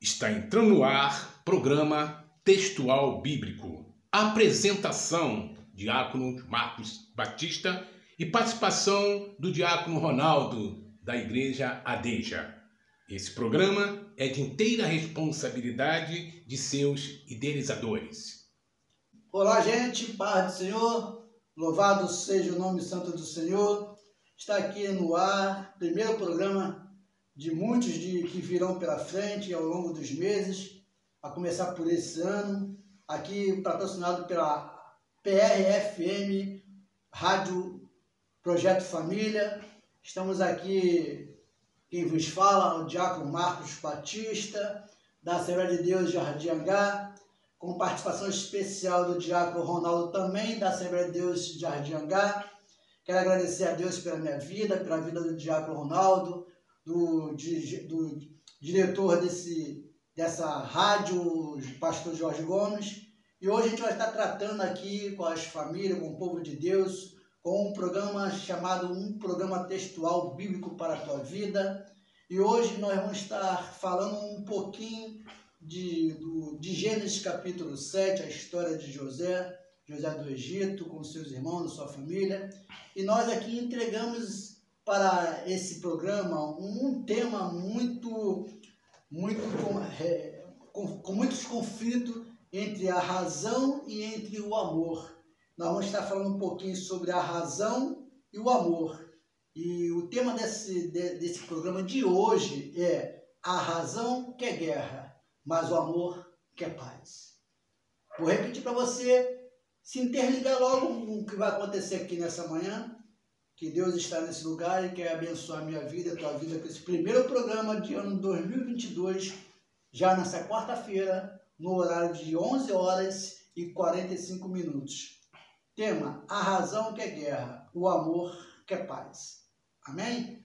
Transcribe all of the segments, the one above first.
Está entrando no ar programa Textual Bíblico. Apresentação, Diácono Marcos Batista e participação do Diácono Ronaldo, da Igreja Adeja. Esse programa é de inteira responsabilidade de seus idealizadores. Olá, gente, paz do Senhor, louvado seja o nome santo do Senhor. Está aqui no ar, primeiro programa de muitos que virão pela frente ao longo dos meses, a começar por esse ano, aqui patrocinado pela PRFM, Rádio Projeto Família. Estamos aqui, quem vos fala, o Diácono Marcos Batista, da Assembleia de Deus Jardim Angá, com participação especial do Diácono Ronaldo, também da Assembleia de Deus Jardim Angá. Quero agradecer a Deus pela minha vida, pela vida do Diácono Ronaldo, do diretor dessa rádio, o pastor Jorge Gomes. E hoje a gente vai estar tratando aqui com as famílias, com o povo de Deus, com um programa chamado Um Programa Textual Bíblico para a Tua Vida. E hoje nós vamos estar falando um pouquinho de Gênesis capítulo 7, a história de José do Egito, com seus irmãos, sua família. E nós aqui entregamos para esse programa um tema com muitos conflitos entre a razão e entre o amor. Nós vamos estar falando um pouquinho sobre a razão e o amor. E o tema desse programa de hoje é: a razão quer guerra, mas o amor quer paz. Vou repetir para você se interligar logo com o que vai acontecer aqui nessa manhã. Que Deus está nesse lugar e quer abençoar a minha vida, a tua vida, com esse primeiro programa de ano 2022, já nessa quarta-feira, no horário de 11 horas e 45 minutos. Tema: a razão quer guerra, o amor quer paz. Amém?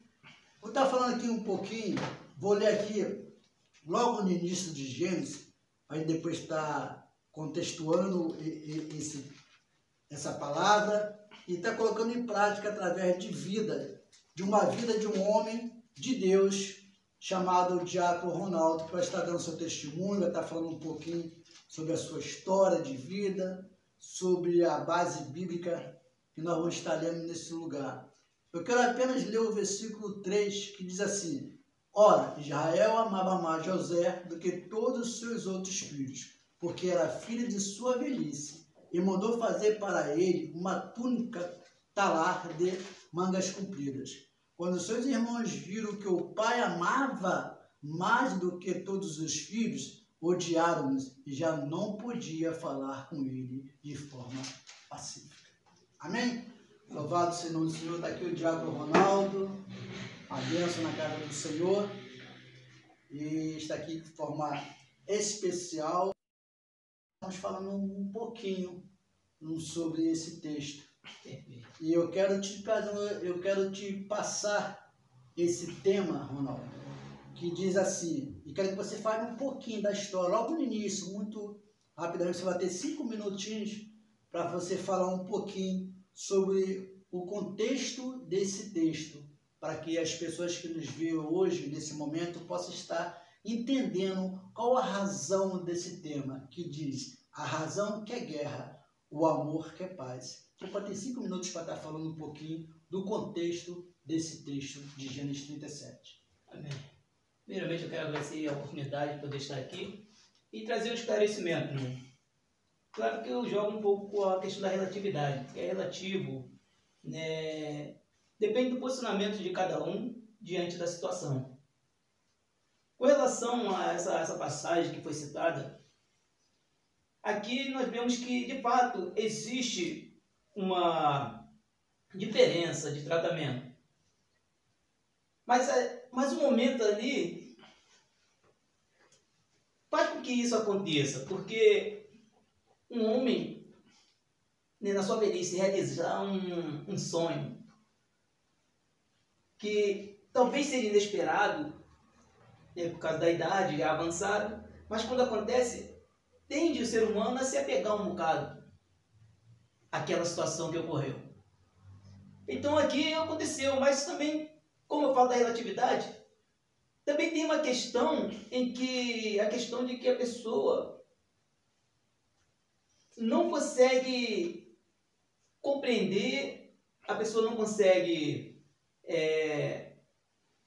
Vou estar falando aqui um pouquinho, vou ler aqui logo no início de Gênesis, aí depois estar contextuando essa palavra, e está colocando em prática através de uma vida de um homem de Deus chamado Diácono Ronaldo, que vai estar dando seu testemunho, vai estar falando um pouquinho sobre a sua história de vida, sobre a base bíblica que nós vamos estar lendo nesse lugar. Eu quero apenas ler o versículo 3, que diz assim: Ora, Israel amava mais José do que todos os seus outros filhos, porque era filho de sua velhice, e mandou fazer para ele uma túnica talar de mangas compridas. Quando seus irmãos viram que o pai amava mais do que todos os filhos, odiaram-nos e já não podia falar com ele de forma pacífica. Amém? Louvado seja o nome do Senhor. Está aqui o Diácono Ronaldo, a bênção na casa do Senhor, e está aqui de forma especial. Estamos falando um pouquinho sobre esse texto. E eu quero te passar esse tema, Ronaldo, que diz assim, e quero que você fale um pouquinho da história, logo no início, muito rapidamente. Você vai ter 5 minutinhos para você falar um pouquinho sobre o contexto desse texto, para que as pessoas que nos veem hoje, nesse momento, possam estar entendendo qual a razão desse tema, que diz: a razão quer guerra, o amor quer paz. Então, pode ter 5 minutos para estar falando um pouquinho do contexto desse texto de Gênesis 37. Amém. Primeiramente, eu quero agradecer a oportunidade de poder estar aqui e trazer um esclarecimento, né? Claro que eu jogo um pouco com a questão da relatividade, que é relativo, né? Depende do posicionamento de cada um diante da situação. Com relação a essa passagem que foi citada, aqui nós vemos que, de fato, existe uma diferença de tratamento. Mas o momento ali faz com que isso aconteça, porque um homem, né, na sua velhice, realizar um sonho que talvez seja inesperado, né, por causa da idade já avançada, mas quando acontece, tende o ser humano a se apegar um bocado àquela situação que ocorreu. Então aqui aconteceu, mas também, como eu falo da relatividade, Também tem uma questão em que a questão de que a pessoa não consegue compreender, a pessoa não consegue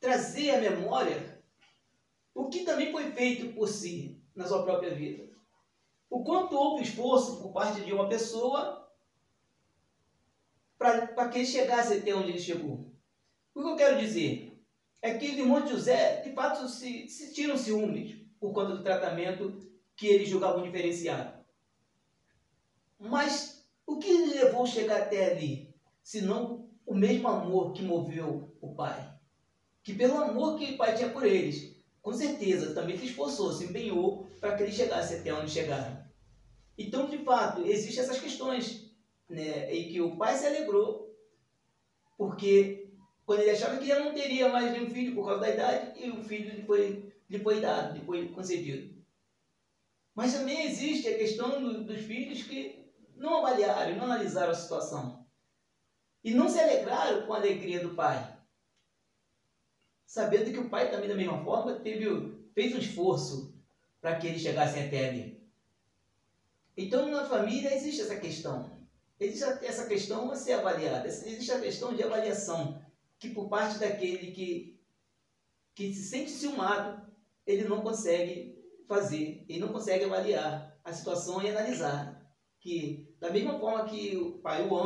trazer à memória o que também foi feito por si na sua própria vida. O quanto houve esforço por parte de uma pessoa para que ele chegasse até onde ele chegou. O que eu quero dizer é que os irmãos de José, de fato, se sentiram ciúmes por conta do tratamento que eles julgavam diferenciado. Mas o que lhe levou a chegar até ali, senão o mesmo amor que moveu o pai? Que pelo amor que o pai tinha por eles, com certeza também se esforçou, se empenhou para que eles chegassem até onde chegaram. Então, de fato, existem essas questões, né, em que o pai se alegrou, porque quando ele achava que já não teria mais nenhum filho por causa da idade, e o filho lhe foi dado, lhe foi concedido. Mas também existe a questão dos filhos que não avaliaram, não analisaram a situação. E não se alegraram com a alegria do pai. Sabendo que o pai também, da mesma forma, fez um esforço para que eles chegassem até ali. Então, na família existe essa questão. Existe essa questão a ser avaliada. Existe a questão de avaliação, que por parte daquele que se sente ciumado, ele não consegue fazer, ele não consegue avaliar a situação e analisar. Que, da mesma forma que o pai o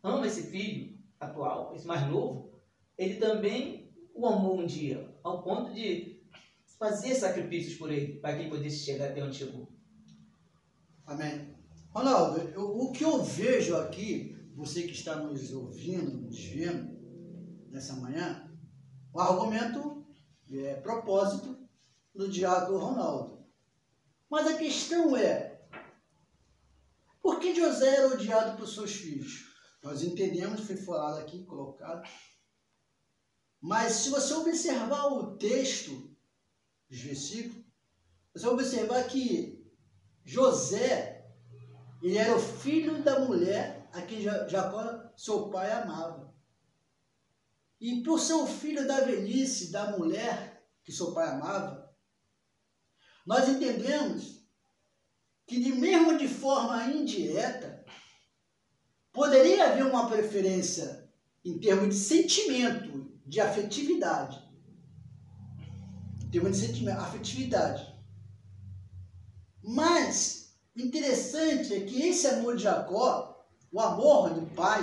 ama esse filho atual, esse mais novo, ele também o amou um dia, ao ponto de fazer sacrifícios por ele, para que ele pudesse chegar até onde chegou. Amém. Ronaldo, o que eu vejo aqui, você que está nos ouvindo, nos vendo nessa manhã, o argumento propósito do diácono Ronaldo. Mas a questão é, por que José era odiado por seus filhos? Nós entendemos, foi falado aqui, colocado. Mas se você observar o texto, os versículos, você vai observar que José, ele era o filho da mulher a quem Jacó, seu pai, amava. E por ser o filho da velhice da mulher que seu pai amava, nós entendemos que, mesmo de forma indireta, poderia haver uma preferência em termos de sentimento, de afetividade. Em termos de sentimento, afetividade. Mas, interessante é que esse amor de Jacó, o amor do pai,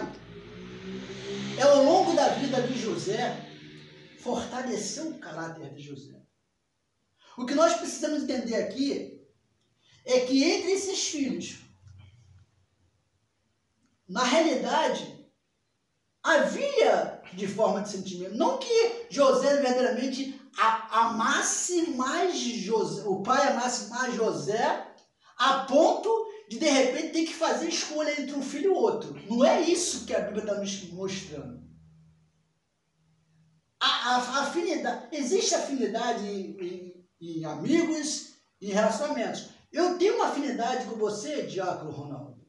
ao longo da vida de José, fortaleceu o caráter de José. O que nós precisamos entender aqui é que entre esses filhos, na realidade, havia de forma de sentimento. Não que José verdadeiramente amasse mais José, o pai amasse mais José, a ponto de repente ter que fazer escolha entre um filho e outro. Não é isso que a Bíblia está nos mostrando. A afinidade, existe afinidade em amigos e em relacionamentos. Eu tenho uma afinidade com você, diácono Ronaldo.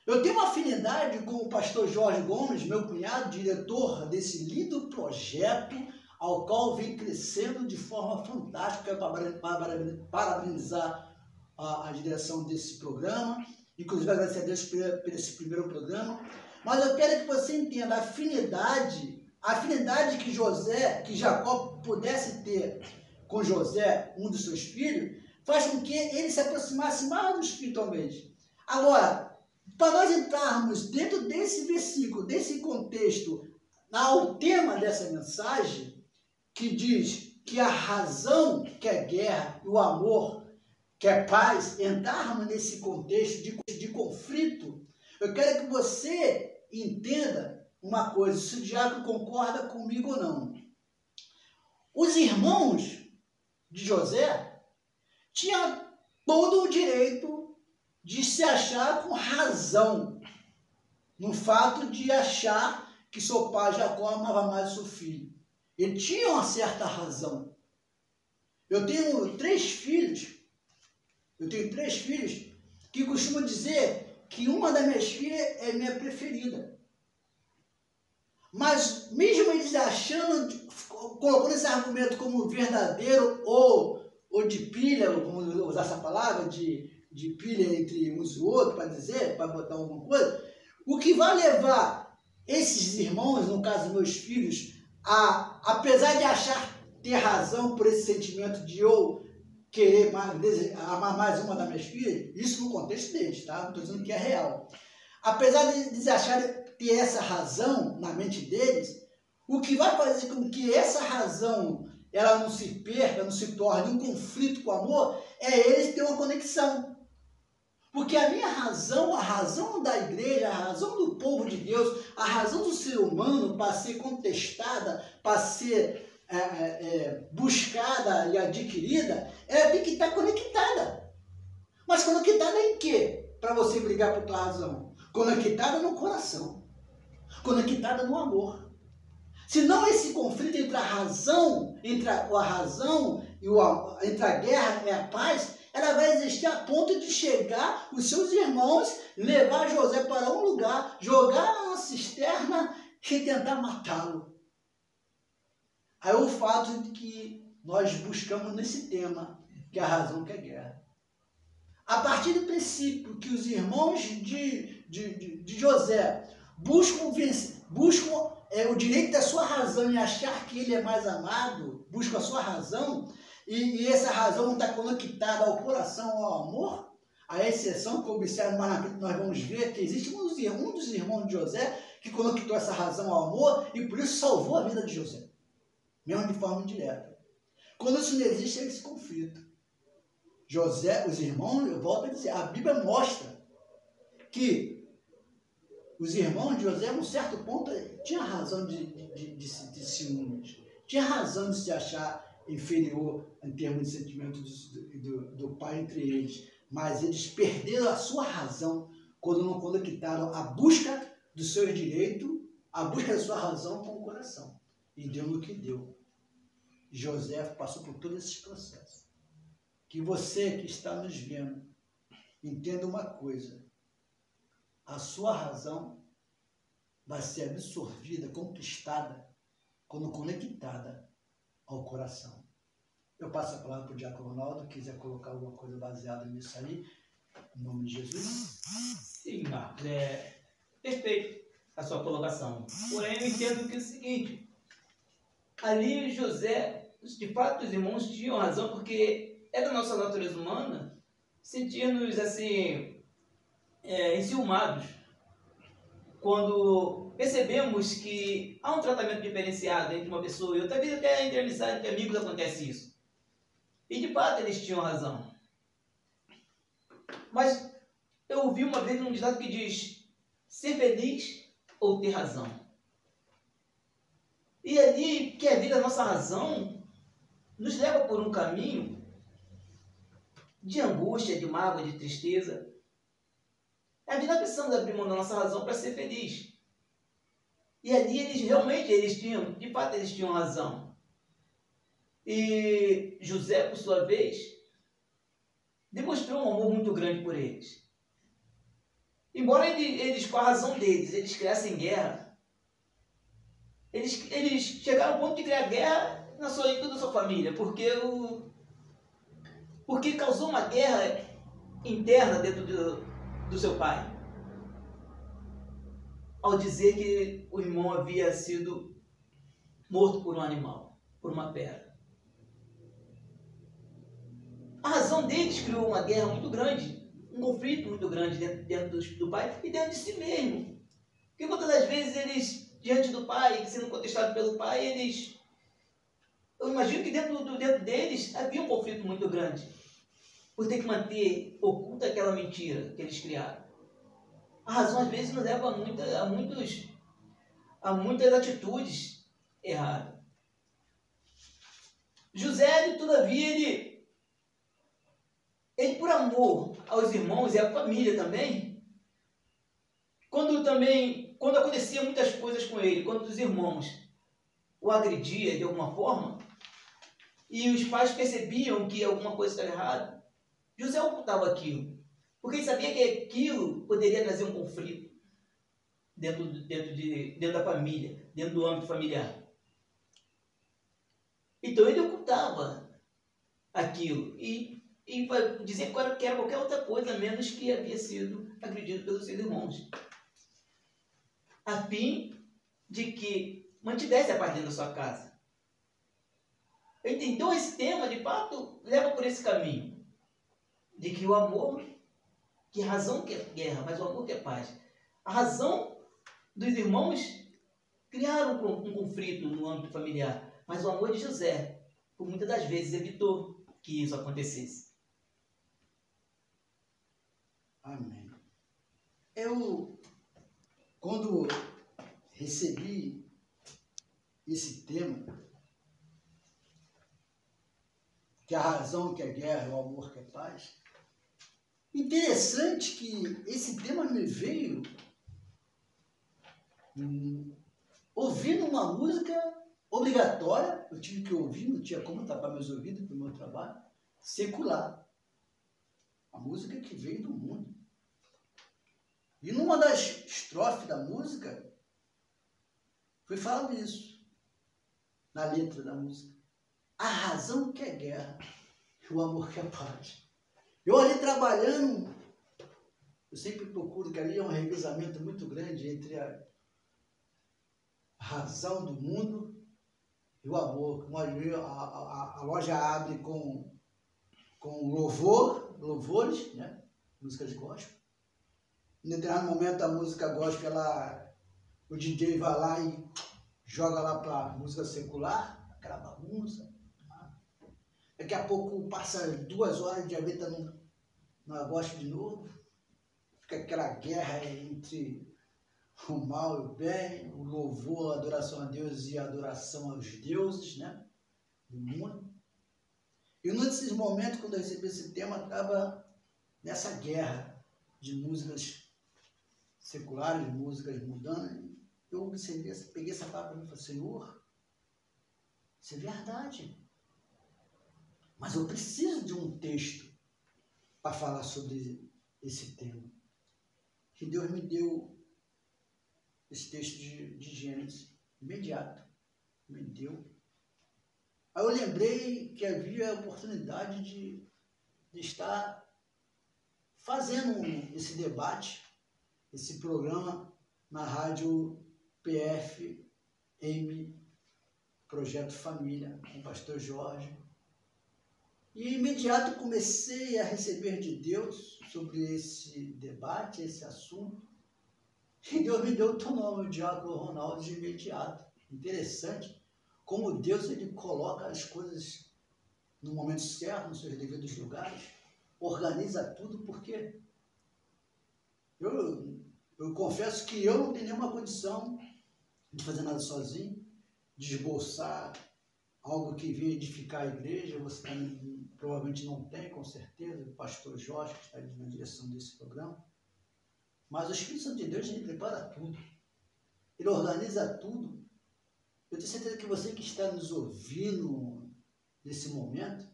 Eu tenho uma afinidade com o pastor Jorge Gomes, meu cunhado, diretor desse lindo projeto, ao qual vem crescendo de forma fantástica. Quero parabenizar a direção desse programa, inclusive agradecer a Deus por esse primeiro programa. Mas eu quero que você entenda a afinidade que Jacó pudesse ter com José, um dos seus filhos, faz com que ele se aproximasse mais espiritualmente. Agora, para nós entrarmos dentro desse versículo, desse contexto, ao tema dessa mensagem, que diz que a razão quer guerra e o amor quer paz, entrarmos nesse contexto de conflito, eu quero que você entenda uma coisa, se o diácono concorda comigo ou não. Os irmãos de José tinham todo o direito de se achar com razão no fato de achar que seu pai Jacó amava mais o seu filho. Ele tinha uma certa razão. Eu tenho três filhos que costumam dizer que uma das minhas filhas é minha preferida. Mas mesmo eles achando colocando esse argumento como verdadeiro ou de pilha, vamos usar essa palavra, de pilha entre uns e outros, para dizer, para botar alguma coisa, o que vai levar esses irmãos, no caso meus filhos, apesar de achar ter razão por esse sentimento de eu querer amar mais uma das minhas filhas, isso no contexto deles, tá? Não estou dizendo que é real. Apesar de eles acharem ter essa razão na mente deles, o que vai fazer com que essa razão ela não se perca, não se torne um conflito com o amor, é eles terem uma conexão. Porque a minha razão, a razão da igreja, a razão do povo de Deus, a razão do ser humano para ser contestada, para ser buscada e adquirida, ela tem que estar conectada. Mas conectada em quê? Para você brigar por tua razão. Conectada no coração. Conectada no amor. Senão esse conflito entre a razão, entre a guerra e a paz, ela vai existir a ponto de chegar os seus irmãos, levar José para um lugar, jogar na cisterna e tentar matá-lo. Aí o fato de que nós buscamos nesse tema, que é a razão que é guerra. A partir do princípio que os irmãos de José buscam o direito da sua razão e achar que ele é mais amado, buscam a sua razão, e essa razão não está conectada ao coração, ao amor, a exceção que eu observo mais na frente, nós vamos ver que existe um dos irmãos de José que conectou essa razão ao amor e por isso salvou a vida de José, mesmo de forma indireta. Quando isso não existe, é esse conflito. José, os irmãos, eu volto a dizer, a Bíblia mostra que os irmãos de José, a um certo ponto, tinham razão de ciúmes, tinha razão de se achar inferior em termos de sentimento do pai entre eles, mas eles perderam a sua razão quando não conectaram a busca do seu direito, a busca da sua razão com o coração. E deu no que deu. José passou por todos esses processos. Que você que está nos vendo, entenda uma coisa. A sua razão vai ser absorvida, conquistada, quando conectada ao coração. Eu passo a palavra para o Diácono Ronaldo, quiser colocar alguma coisa baseada nisso aí, em nome de Jesus. Sim, Marcos, perfeito a sua colocação. Porém, eu entendo que é o seguinte, ali José, de fato os irmãos tinham razão, porque é da nossa natureza humana sentir-nos assim, enciumados, quando percebemos que há um tratamento diferenciado entre uma pessoa e outra. Talvez até entre amizade, entre amigos acontece isso. E de fato eles tinham razão. Mas eu ouvi uma vez um ditado que diz: ser feliz ou ter razão. E ali, que a vida, a nossa razão, nos leva por um caminho de angústia, de mágoa, de tristeza. A vida precisamos abrir mão da nossa razão para ser feliz. E ali eles tinham, de fato eles tinham razão. E José, por sua vez, demonstrou um amor muito grande por eles. Embora eles com a razão deles, eles criassem guerra, eles chegaram ao ponto de criar guerra em toda a sua família, porque causou uma guerra interna dentro do seu pai, ao dizer que o irmão havia sido morto por um animal, por uma fera. A razão deles criou uma guerra muito grande, um conflito muito grande dentro do pai e dentro de si mesmo. Porque muitas das vezes eles, diante do pai, sendo contestados pelo pai, eu imagino que dentro deles havia um conflito muito grande, por ter que manter oculta aquela mentira que eles criaram. A razão às vezes nos leva a muitas atitudes erradas. José, todavia, ele por amor aos irmãos e à família também, quando acontecia muitas coisas com ele, quando os irmãos o agrediam de alguma forma, e os pais percebiam que alguma coisa estava errada, José ocultava aquilo, porque ele sabia que aquilo poderia trazer um conflito dentro da família, dentro do âmbito familiar. Então ele ocultava aquilo e dizia que era qualquer outra coisa, menos que havia sido agredido pelos seus irmãos, a fim de que mantivesse a paz dentro da sua casa. Então esse tema, de fato, leva por esse caminho, de que o amor, que a razão quer guerra, mas o amor quer paz. A razão dos irmãos criaram um conflito no âmbito familiar, mas o amor de José, por muitas das vezes, evitou que isso acontecesse. Amém. Eu, quando recebi esse tema, que a razão quer guerra, o amor quer paz, interessante que esse tema me veio ouvindo uma música obrigatória, eu tive que ouvir, não tinha como tapar meus ouvidos para o meu trabalho, secular. A música que veio do mundo. E numa das estrofes da música, foi falado isso, na letra da música. A razão quer guerra, o amor quer paz. Eu ali trabalhando, eu sempre procuro que ali é um revezamento muito grande entre a razão do mundo e o amor. A loja abre com louvores, né? Músicas gospel. Em determinado momento a música gospel, o DJ vai lá e joga lá para música secular, aquela bagunça. Daqui a pouco passa 2 horas de aveta na gospel de novo. Fica aquela guerra entre o mal e o bem, o louvor, a adoração a Deus e a adoração aos deuses, né? Do mundo. E num desses momentos, quando eu recebi esse tema, estava nessa guerra de músicas seculares, músicas mudando. Eu observei, peguei essa palavra e falei, Senhor, isso é verdade. Mas eu preciso de um texto para falar sobre esse tema. E Deus me deu esse texto de Gênesis, imediato. Me deu. Aí eu lembrei que havia a oportunidade de estar fazendo esse debate, esse programa na rádio PFM, Projeto Família, com o pastor Jorge. E imediato comecei a receber de Deus sobre esse debate, esse assunto. E Deus me deu o teu nome, o Diácono Ronaldo, de imediato. Interessante como Deus ele coloca as coisas no momento certo, nos seus devidos lugares, organiza tudo, porque eu confesso que eu não tenho nenhuma condição de fazer nada sozinho, de esboçar algo que venha edificar a igreja. Você também provavelmente não tem, com certeza, o pastor Jorge, que está na direção desse programa. Mas o Espírito Santo de Deus, ele prepara tudo. Ele organiza tudo. Eu tenho certeza que você que está nos ouvindo nesse momento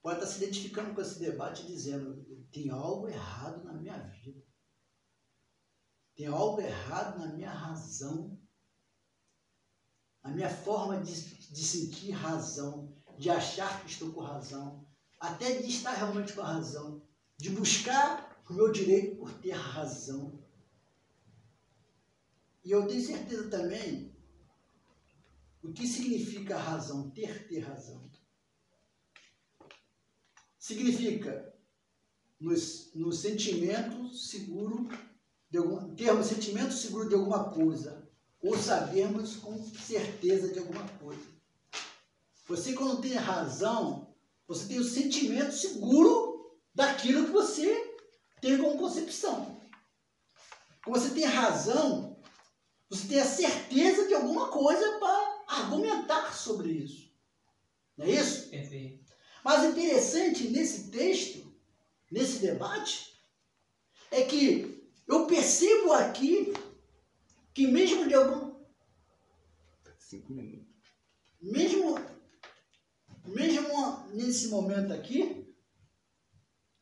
pode estar se identificando com esse debate dizendo, tem algo errado na minha vida. Tem algo errado na minha razão, na minha forma de sentir razão, de achar que estou com razão, até de estar realmente com a razão, de buscar o meu direito por ter razão. E eu tenho certeza também o que significa razão, ter razão. Significa no sentimento seguro termos sentimento seguro de alguma coisa, ou sabermos com certeza de alguma coisa. Você, quando tem razão, você tem o sentimento seguro daquilo que você tem como concepção. Quando você tem razão, você tem a certeza de alguma coisa para argumentar sobre isso. Não é isso? Perfeito. Mas o interessante nesse texto, nesse debate, é que eu percebo aqui que mesmo de algum... 5 minutos. Mesmo nesse momento aqui,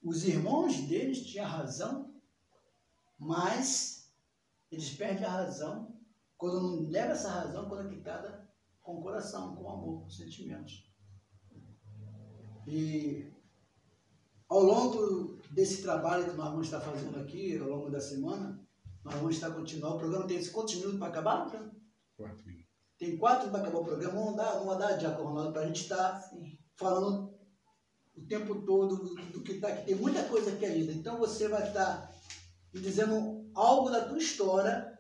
os irmãos deles tinham razão, mas eles perdem a razão quando não leva essa razão quando é quitada com o coração, com amor, com sentimentos. E ao longo desse trabalho que nós vamos estar fazendo aqui, ao longo da semana, nós vamos estar continuando. O programa tem quantos minutos para acabar? 4 minutos. Tem 4 para acabar o programa. Vamos dar Diácono Ronaldo, para a gente estar falando o tempo todo do que está aqui. Tem muita coisa aqui ainda. Então você vai estar me dizendo algo da tua história,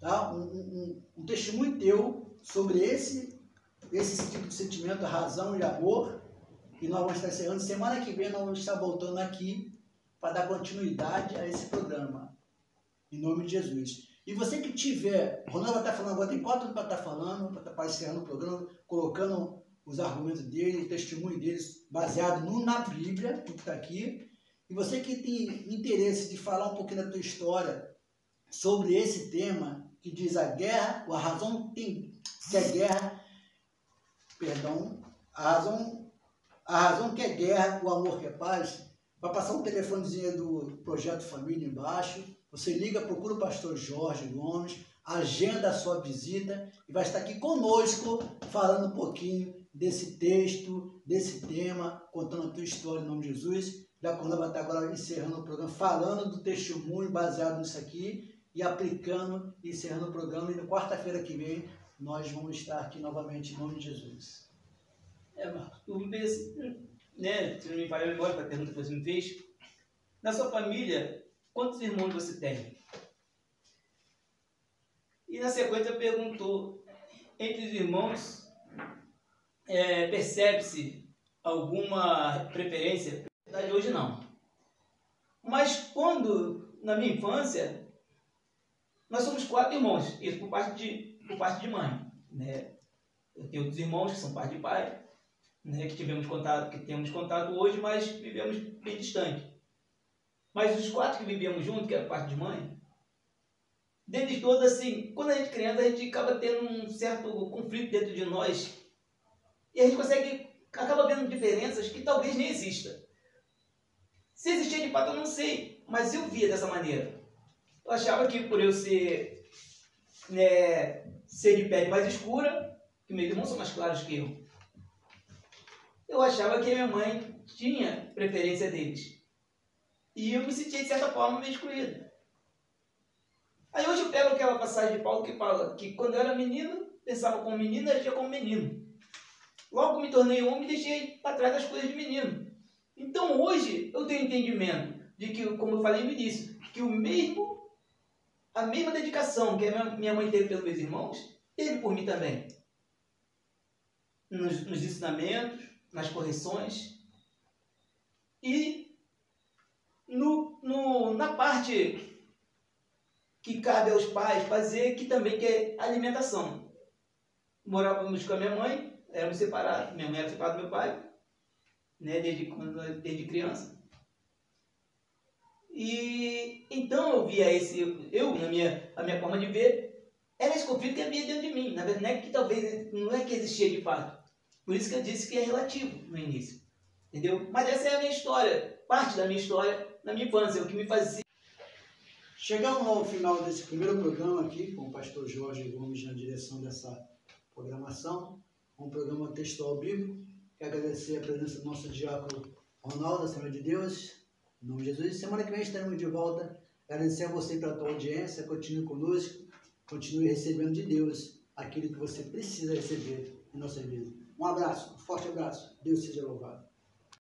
tá? Um testemunho teu sobre esse tipo de sentimento, razão e amor. E nós vamos estar encerrando. Semana que vem nós vamos estar voltando aqui para dar continuidade a esse programa. Em nome de Jesus. E você que tiver, o Ronaldo vai estar falando agora, tem 4 para estar falando, para estar encerrando o programa, colocando os argumentos dele, o testemunho deles, baseado na Bíblia, que está aqui. E você que tem interesse de falar um pouquinho da tua história sobre esse tema, que diz a guerra, a razão que é guerra, perdão, a razão que é guerra, o amor que é paz, vai passar um telefonezinho do Projeto Família embaixo. Você liga, procura o pastor Jorge Gomes, agenda a sua visita e vai estar aqui conosco falando um pouquinho desse texto, desse tema, contando a tua história em nome de Jesus. Já quando vai estar agora encerrando o programa, falando do testemunho baseado nisso aqui e aplicando e encerrando o programa. E na quarta-feira que vem nós vamos estar aqui novamente em nome de Jesus. Marcos, né, se não me falha a memória para a pergunta que você me fez, na sua família, quantos irmãos você tem? E na sequência perguntou, entre os irmãos, percebe-se alguma preferência? Na verdade, hoje não. Mas quando, na minha infância, nós somos 4 irmãos, isso por parte de mãe. Né? Eu tenho outros irmãos que são parte de pai, né, que temos contato hoje, mas vivemos bem distante. Mas os 4 que vivíamos juntos, que era parte de mãe, deles todos, assim, quando a gente é criança, a gente acaba tendo um certo conflito dentro de nós e a gente acaba vendo diferenças que talvez nem existam. Se existia de fato, eu não sei, mas eu via dessa maneira. Eu achava que por eu ser de pele mais escura, que meus irmãos são mais claros que eu achava que a minha mãe tinha preferência deles. E eu me sentia, de certa forma, meio excluído. Aí hoje eu pego aquela passagem de Paulo que fala que quando eu era menino, pensava como menino e agia como menino. Logo que me tornei homem, deixei para trás as coisas de menino. Então hoje eu tenho entendimento de que, como eu falei no início, que a mesma dedicação que a minha mãe teve pelos meus irmãos, teve por mim também. Nos ensinamentos, nas correções e na parte que cabe aos pais fazer, que também é alimentação. Morávamos com a minha mãe, éramos separados, minha mãe era separada do meu pai, né, desde criança. E então eu via a minha forma de ver, era esse conflito que havia dentro de mim. Na verdade, não é que existia de fato. Por isso que eu disse que é relativo no início. Entendeu? Mas essa é a minha história, parte da minha história, na minha infância, o que me fazia. Chegamos ao final desse primeiro programa aqui, com o pastor Jorge Gomes na direção dessa programação, um programa textual bíblico. Quero agradecer a presença do nosso diácono Ronaldo, Assembleia de Deus, em nome de Jesus. Semana que vem estaremos de volta. Agradecer a você pela tua audiência, continue conosco, continue recebendo de Deus aquilo que você precisa receber em nossa vida. Um abraço, um forte abraço. Deus seja louvado.